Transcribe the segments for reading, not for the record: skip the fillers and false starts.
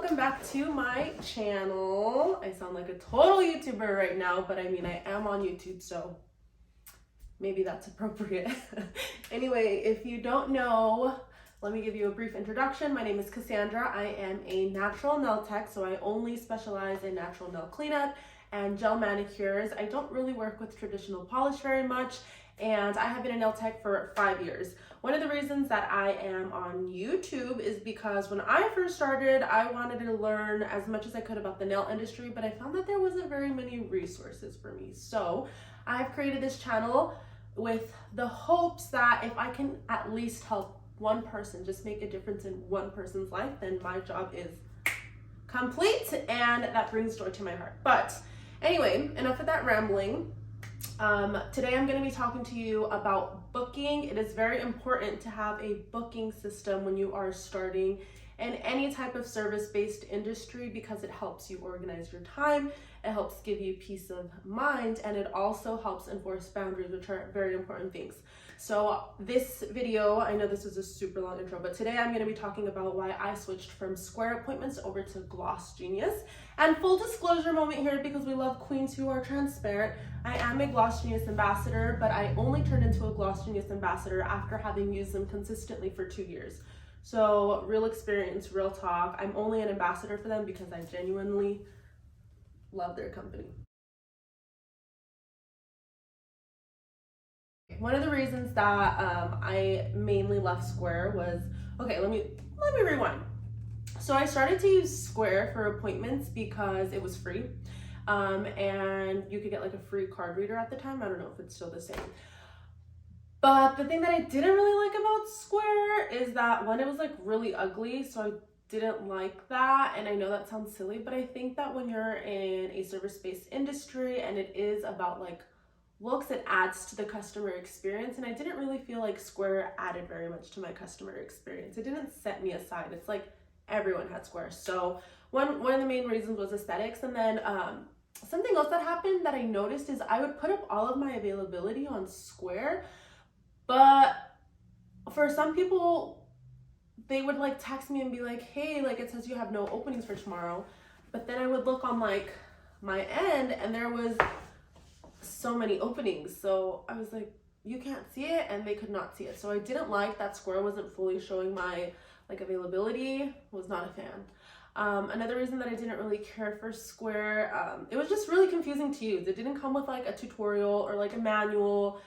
welcome back to my channel. I sound like a total YouTuber right now, but I mean, I am on YouTube, so maybe that's appropriate. Anyway, if you don't know, let me give you a brief introduction. My name is Cassandra. I am a natural nail tech, so I only specialize in natural nail cleanup and gel manicures. I don't really work with traditional polish very much, and I have been a nail tech for 5 years. One of the reasons that I am on YouTube is because when I first started, I wanted to learn as much as I could about the nail industry, but I found that there wasn't very many resources for me. So I've created this channel with the hopes that if I can at least help one person, just make a difference in one person's life, then my job is complete, and that brings joy to my heart. But anyway, enough of that rambling. Today I'm going to be talking to you about booking. It is very important to have a booking system when you are starting in any type of service-based industry because it helps you organize your time, it helps give you peace of mind, and it also helps enforce boundaries, which are very important things. So this video, I know this is a super long intro, but today I'm going to be talking about why I switched from Square appointments over to Gloss Genius. And full disclosure moment here, because we love queens who are transparent, I am a Gloss Genius ambassador, but I only turned into a Gloss Genius ambassador after having used them consistently for 2 years. So real experience, real talk. I'm only an ambassador for them because I genuinely love their company. One of the reasons that I mainly left Square was, okay, let me rewind. So I started to use Square for appointments because it was free, and you could get like a free card reader at the time. I don't know if it's still the same. But the thing that I didn't really like about Square is that one, it was like really ugly, so I didn't like that. And I know that sounds silly, but I think that when you're in a service-based industry and it is about like looks, it adds to the customer experience, and I didn't really feel like Square added very much to my customer experience. It didn't set me aside. It's like everyone had Square. So one of the main reasons was aesthetics. And then something else that happened that I noticed is I would put up all of my availability on Square, but for some people, they would like text me and be like, hey, like it says you have no openings for tomorrow. But then I would look on like my end and there was so many openings. So I was like, you can't see it, and they could not see it. So I didn't like that Square wasn't fully showing my like availability. Was not a fan. Another reason that I didn't really care for Square, it was just really confusing to use. It didn't come with like a tutorial or like a manual.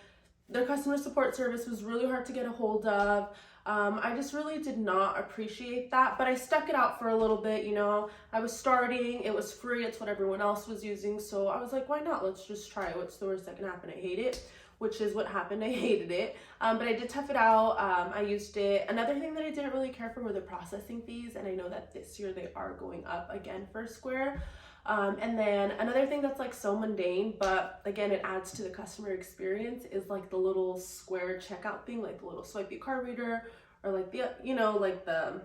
Their customer support service was really hard to get a hold of. I just really did not appreciate that, but I stuck it out for a little bit. You know, I was starting, it was free, it's what everyone else was using, so I was like, why not? Let's just try it. What's the worst that can happen? I hate it, which is what happened. I hated it, but I did tough it out. I used it. Another thing that I didn't really care for were the processing fees, and I know that this year they are going up again for Square. And then another thing that's like so mundane, but again, it adds to the customer experience, is like the little Square checkout thing, like the little swipey card reader, or like the, you know, like the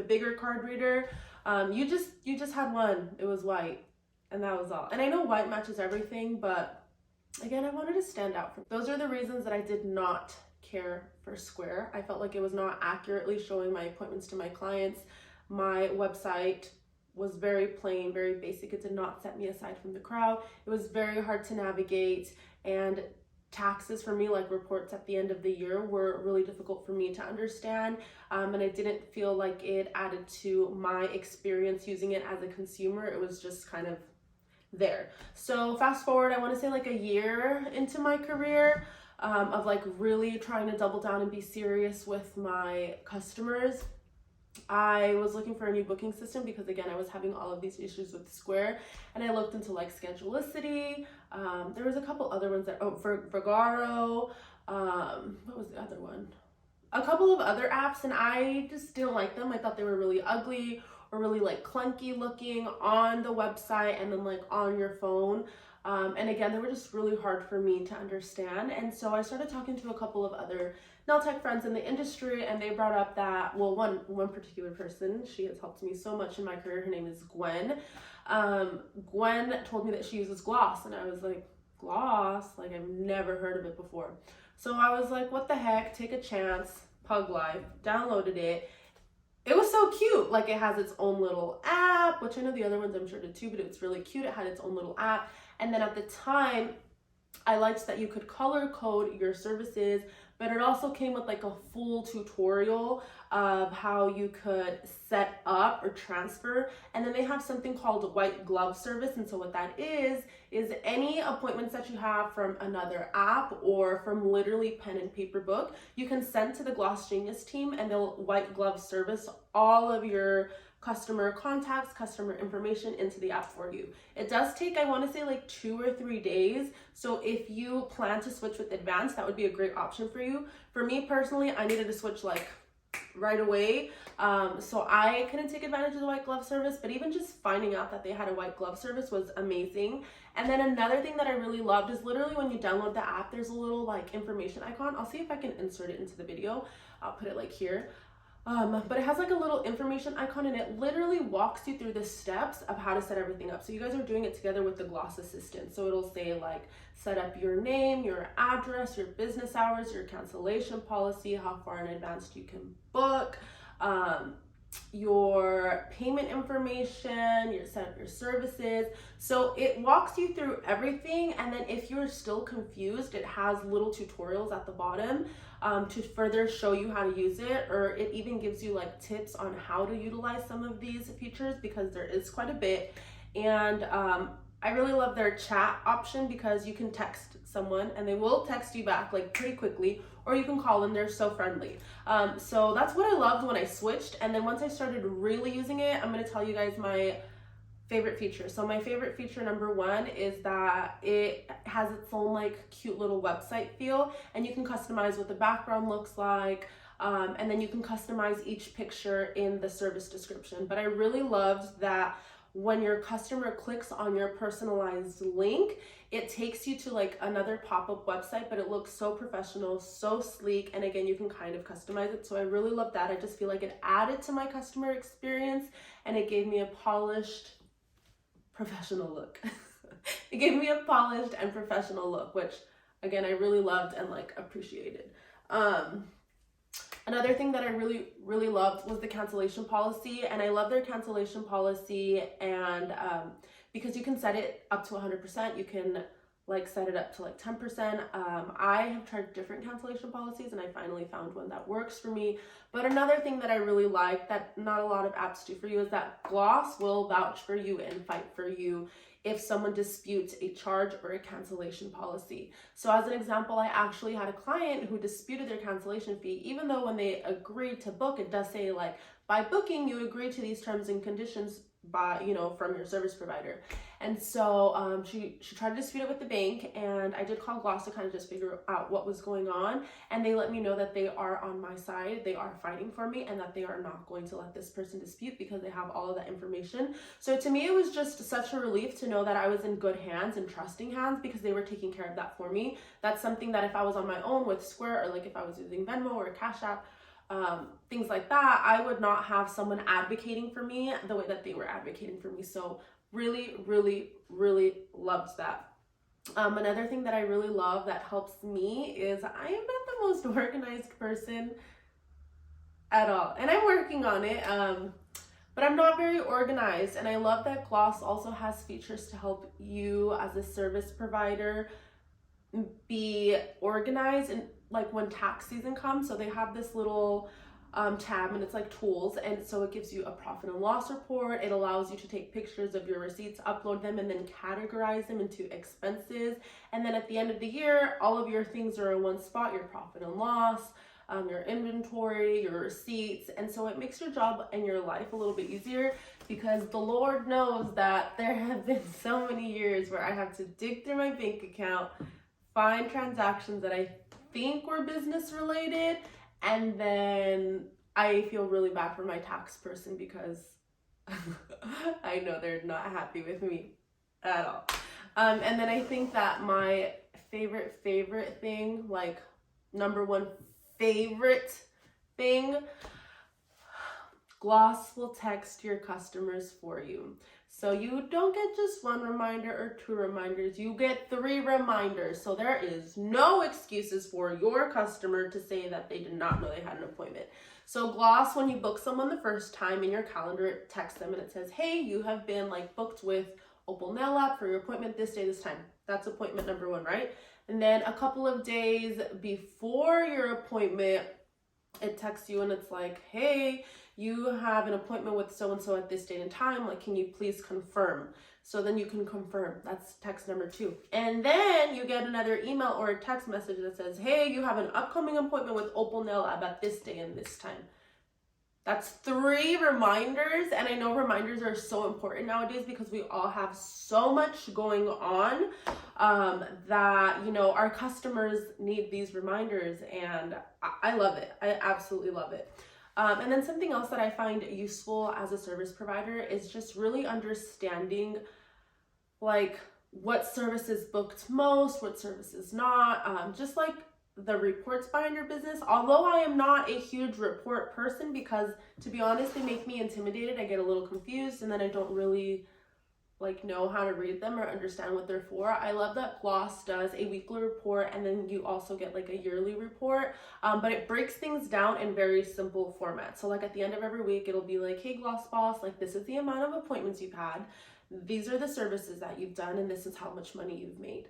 bigger card reader. You just had one, it was white, and that was all. And I know white matches everything, but again, I wanted to stand out. Those are the reasons that I did not care for Square. I felt like it was not accurately showing my appointments to my clients. My website was very plain, very basic. It did not set me aside from the crowd. It was very hard to navigate, and taxes for me, like reports at the end of the year, were really difficult for me to understand, and I didn't feel like it added to my experience using it as a consumer. It was just kind of there. So fast forward, I want to say like a year into my career, of like really trying to double down and be serious with my customers, I was looking for a new booking system because again, I was having all of these issues with Square, and I looked into like Schedulicity. There was a couple other ones that, for Vagaro, what was the other one? A couple of other apps, and I just didn't like them. I thought they were really ugly or really like clunky looking on the website and then like on your phone. And again, they were just really hard for me to understand. And so I started talking to a couple of other nail tech friends in the industry, and they brought up that, well, one particular person, she has helped me so much in my career. Her name is Gwen. Gwen told me that she uses Gloss, and I was like, Gloss? Like, I've never heard of it before. So I was like, what the heck, take a chance, Pug Life, downloaded it. it was so cute. Like, it has its own little app, which I know the other ones I'm sure did too, but it's really cute. It had its own little app. And then at the time, I liked that you could color code your services, but it also came with like a full tutorial of how you could set up or transfer. And then they have something called white glove service. And so what that is any appointments that you have from another app or from literally pen and paper book, you can send to the Gloss Genius team and they'll white glove service all of your customer contacts, customer information into the app for you. It does take, I want to say, like 2 or 3 days. So if you plan to switch with Advanced, that would be a great option for you. For me personally, I needed to switch like right away. So I couldn't take advantage of the white glove service, but even just finding out that they had a white glove service was amazing. And then another thing that I really loved is literally when you download the app, there's a little like information icon. I'll see if I can insert it into the video. I'll put it like here. But it has like a little information icon and it literally walks you through the steps of how to set everything up. So you guys are doing it together with the Gloss Assistant. So it'll say like, set up your name, your address, your business hours, your cancellation policy, how far in advance you can book, your payment information, your set up your services. So it walks you through everything. And then if you're still confused, it has little tutorials at the bottom to further show you how to use it, or it even gives you like tips on how to utilize some of these features because there is quite a bit. And I really love their chat option because you can text someone and they will text you back like pretty quickly, or you can call them. They're so friendly. So that's what I loved when I switched. And then once I started really using it, I'm going to tell you guys my favorite feature. So my favorite feature number 1 is that it has its own like cute little website feel, and you can customize what the background looks like. And then you can customize each picture in the service description. But I really loved that when your customer clicks on your personalized link, it takes you to like another pop-up website, but it looks so professional, so sleek. And again, you can kind of customize it. So I really love that. I just feel like it added to my customer experience and it gave me a polished, professional look. It gave me a polished and professional look, which again, I really loved and like appreciated. Another thing that I really loved was the cancellation policy, and I love their cancellation policy. And because you can set it up to 100%, you can like set it up to like 10%. I have tried different cancellation policies and I finally found one that works for me. But another thing that I really like that not a lot of apps do for you is that Gloss will vouch for you and fight for you if someone disputes a charge or a cancellation policy. So as an example, I actually had a client who disputed their cancellation fee, even though when they agreed to book, it does say like, by booking, you agree to these terms and conditions by, you know, from your service provider. And so she tried to dispute it with the bank, and I did call Gloss to kind of just figure out what was going on. And they let me know that they are on my side, they are fighting for me, and that they are not going to let this person dispute because they have all of that information. So to me, it was just such a relief to know that I was in good hands and trusting hands because they were taking care of that for me. That's something that if I was on my own with Square, or like if I was using Venmo or Cash App, things like that, I would not have someone advocating for me the way that they were advocating for me. So really loved that. Another thing that I really love that helps me is I am not the most organized person at all, and I'm working on it, but I'm not very organized. And I love that Gloss also has features to help you as a service provider be organized, and like when tax season comes. So they have this little tab, and it's like tools, and so it gives you a profit and loss report. It allows you to take pictures of your receipts, upload them, and then categorize them into expenses. And then at the end of the year, all of your things are in one spot: your profit and loss, your inventory, your receipts. And so it makes your job and your life a little bit easier, because the Lord knows that there have been so many years where I have to dig through my bank account, find transactions that I think were business related, and then I feel really bad for my tax person because I know they're not happy with me at all. And then I think that my favorite thing, like number 1 favorite thing, Gloss will text your customers for you. So you don't get just 1 reminder or 2 reminders, you get 3 reminders. So there is no excuses for your customer to say that they did not know they had an appointment. So Gloss, when you book someone the first time in your calendar, it texts them and it says, hey, you have been like booked with Opal Nail Lab for your appointment this day, this time. That's appointment number 1, right? And then a couple of days before your appointment, it texts you and it's like, hey, you have an appointment with so-and-so at this date and time, like, can you please confirm? So then you can confirm. That's text number 2. And then you get another email or a text message that says, hey, you have an upcoming appointment with Opal Nail Lab at this day and this time. That's 3 reminders, and I know reminders are so important nowadays because we all have so much going on that, you know, our customers need these reminders, and I love it. I absolutely love it. And then something else that I find useful as a service provider is just really understanding like what services booked most, what services not, just like the reports behind your business. Although I am not a huge report person, because to be honest, they make me intimidated. I get a little confused and then I don't really like know how to read them or understand what they're for. I love that Gloss does a weekly report and then you also get like a yearly report, but it breaks things down in very simple format. So like at the end of every week, it'll be like, hey Gloss Boss, like this is the amount of appointments you've had, these are the services that you've done, and this is how much money you've made.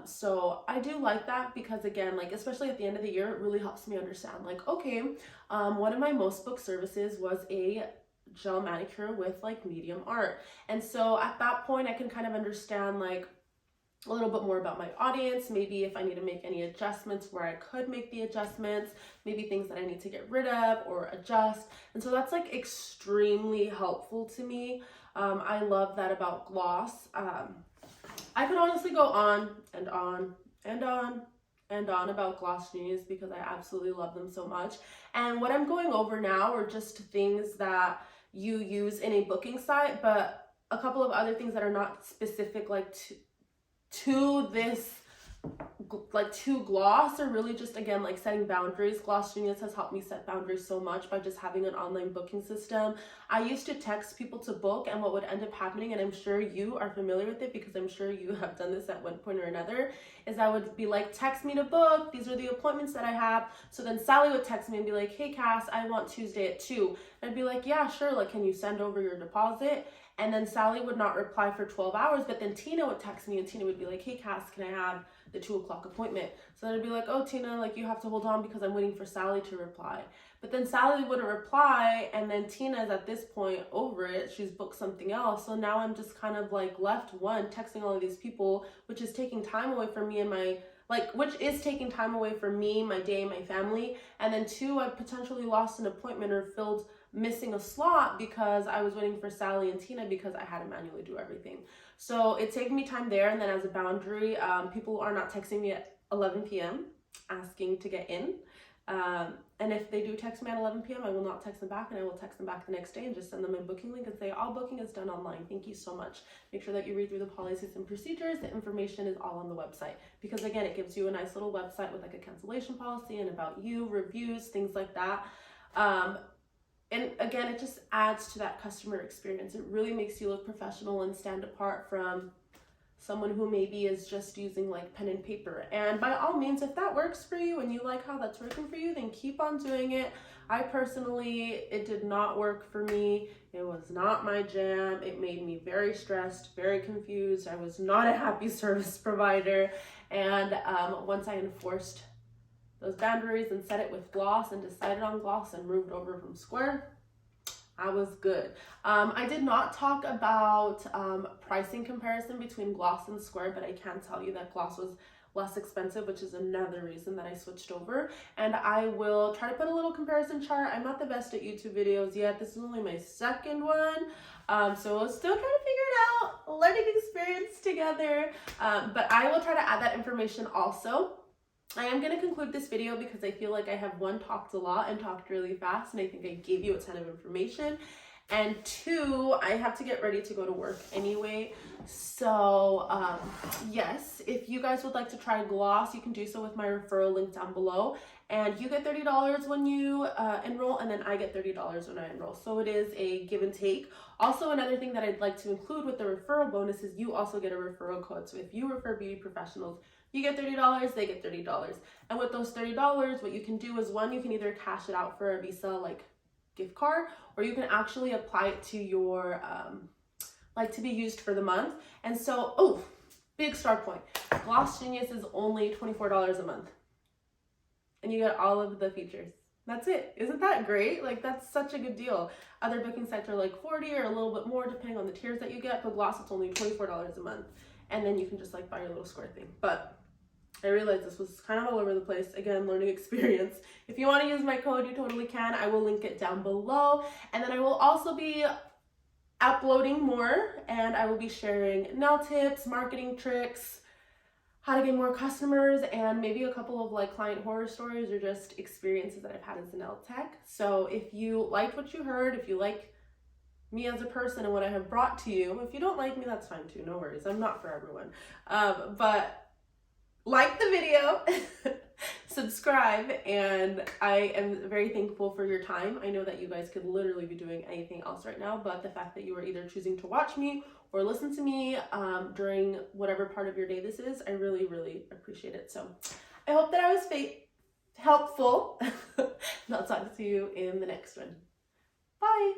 So I do like that because again, like especially at the end of the year, it really helps me understand like, okay, one of my most booked services was a gel manicure with like medium art. And so at that point I can kind of understand like a little bit more about my audience, maybe if I need to make any adjustments where I could make the adjustments, maybe things that I need to get rid of or adjust. And so that's like extremely helpful to me. I love that about Gloss. I could honestly go on and on and on and on about Gloss Genius because I absolutely love them so much. And what I'm going over now are just things that you use in a booking site, but a couple of other things that are not specific like to this, like to Gloss, or really just again like setting boundaries. Gloss Genius has helped me set boundaries so much by just having an online booking system. I used to text people to book, and what would end up happening, and I'm sure you are familiar with it because I'm sure you have done this at one point or another, is I would be like, text me to book, these are the appointments that I have. So then Sally would text me and be like, hey Cass, I want Tuesday at 2. And I'd be like, yeah, sure, like can you send over your deposit? And then Sally would not reply for 12 hours, but then Tina would text me and Tina would be like, hey Cass, can I have the 2 o'clock appointment? So then I'd be like, oh Tina, like you have to hold on because I'm waiting for Sally to reply. But then Sally wouldn't reply, and then Tina's at this point over it, she's booked something else. So now I'm just kind of like left, one, texting all of these people, which is taking time away from me and my, like, which is taking time away from me, my day, my family. And then 2, I potentially lost an appointment or missing a slot because I was waiting for Sally and Tina because I had to manually do everything. So it saved me time there. And then as a boundary, people are not texting me at 11 p.m. asking to get in. And if they do text me at 11 p.m., I will not text them back, and I will text them back the next day and just send them a booking link and say, all booking is done online. Thank you so much. Make sure that you read through the policies and procedures. The information is all on the website because again, it gives you a nice little website with like a cancellation policy and about you, reviews, things like that. And again, it just adds to that customer experience. It really makes you look professional and stand apart from someone who maybe is just using like pen and paper. And by all means, if that works for you and you like how that's working for you, then keep on doing it. I personally, it did not work for me. It was not my jam. It made me very stressed, very confused. I was not a happy service provider. And once I enforced those boundaries and set it with Gloss and decided on Gloss and moved over from Square, I was good. I did not talk about pricing comparison between Gloss and Square, but I can tell you that Gloss was less expensive, which is another reason that I switched over. And I will try to put a little comparison chart. I'm not the best at YouTube videos yet. This is only my second one. So we'll still trying to figure it out, learning experience together. But I will try to add that information also. I am going to conclude this video because I feel like I have talked a lot and talked really fast, and I think I gave you a ton of information. And 2, I have to get ready to go to work anyway. So yes, if you guys would like to try gloss, you can do so with my referral link down below. And you get $30 when you enroll, and then I get $30 when I enroll. So it is a give and take. Also, another thing that I'd like to include with the referral bonus is you also get a referral code. So if you refer beauty professionals, you get $30, they get $30. And with those $30, what you can do is, one, you can either cash it out for a Visa like gift card, or you can actually apply it to your like to be used for the month. And so, oh, big star point, Gloss Genius is only $24 a month, and you get all of the features. That's it. Isn't that great? Like, that's such a good deal. Other booking sites are like $40 or a little bit more depending on the tiers that you get, but Gloss, it's only $24 a month, and then you can just like buy your little square thing. But I realized this was kind of all over the place. Again, learning experience. If you want to use my code, you totally can. I will link it down below. And then I will also be uploading more, and I will be sharing nail tips, marketing tricks, how to get more customers, and maybe a couple of like client horror stories or just experiences that I've had as a nail tech. So if you liked what you heard, if you like me as a person and what I have brought to you, if you don't like me, that's fine too. No worries. I'm not for everyone. But like the video, subscribe, and I am very thankful for your time. I know that you guys could literally be doing anything else right now, but the fact that you are either choosing to watch me or listen to me during whatever part of your day this is, I really, really appreciate it. So I hope that I was helpful. I'll talk to you in the next one. Bye.